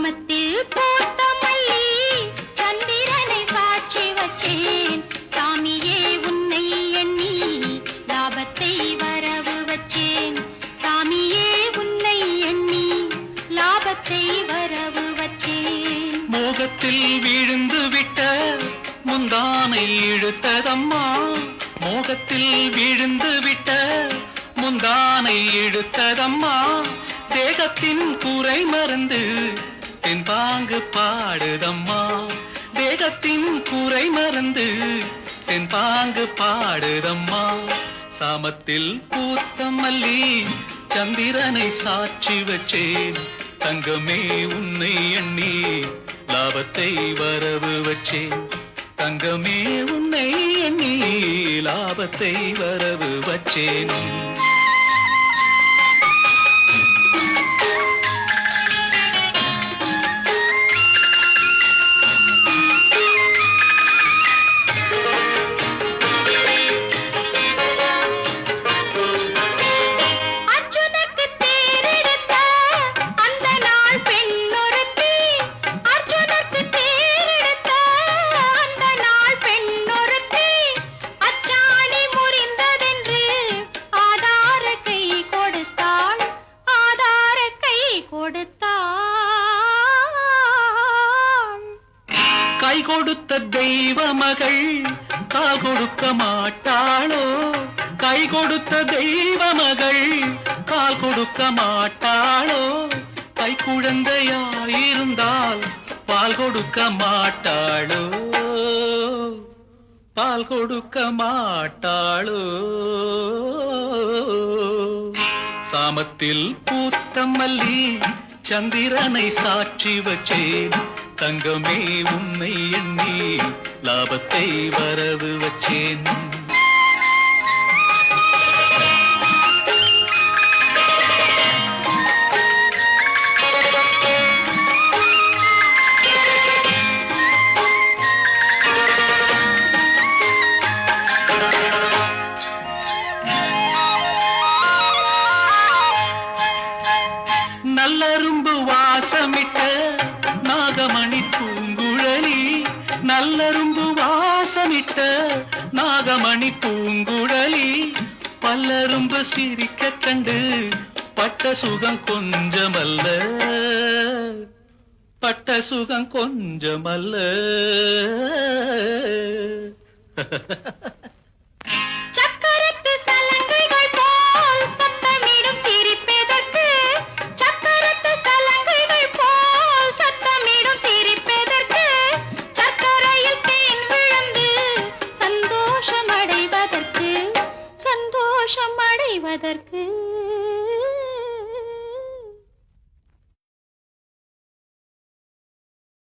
சாமத்தில் பூத்த மல்லி சந்திரனை சாட்சி வச்சேன். சாமியே உன்னை எண்ணி லாபத்தை வரவு வச்சேன். சாமியே உன்னை எண்ணி லாபத்தை வரவு வச்சேன். மோகத்தில் வீழ்ந்து விட்ட முந்தானை இழுத்ததம்மா. மோகத்தில் வீழ்ந்து விட்ட முந்தானை இழுத்ததம்மா. தேகத்தின் குறை மறந்து தென்பாங்கு பாடுதம்மா. தேகத்தின் குறை மறந்து தென்பாங்கு பாடுதம்மா. சாமத்தில் பூத்த மல்லி சந்திரனை சாட்சி வச்சேன். தங்கமே உன்னை எண்ணி லாபத்தை வரவு வச்சேன். தங்கமே உன்னை எண்ணி லாபத்தை வரவு வச்சேன். கை கொடுத்த தெய்வ மகள் கால் கொடுக்க மாட்டாளோ. கை கொடுத்த தெய்வ மகள் கால் கொடுக்க மாட்டாளோ. கை குழந்தையாயிருந்தால் பால் கொடுக்க மாட்டாளோ. பால் கொடுக்க மாட்டாளோ. சாமத்தில் பூத்த மல்லி சந்திரனை சாட்சி வச்சேன். தங்கமே உன்னை எண்ணி லாபத்தை வரவு வச்சேன். நல்லரும்பு வாசமிட்ட நாகமணி பூங்குழலி. நல்லரும்பு வாசமிட்ட நாகமணி பூங்குழலி. பல்லரும்பு சிரிக்க கண்டு பட்ட சுகம் கொஞ்சமல்ல. பட்ட சுகம் கொஞ்சமல்ல. சந்தோஷம் அடைவதற்கு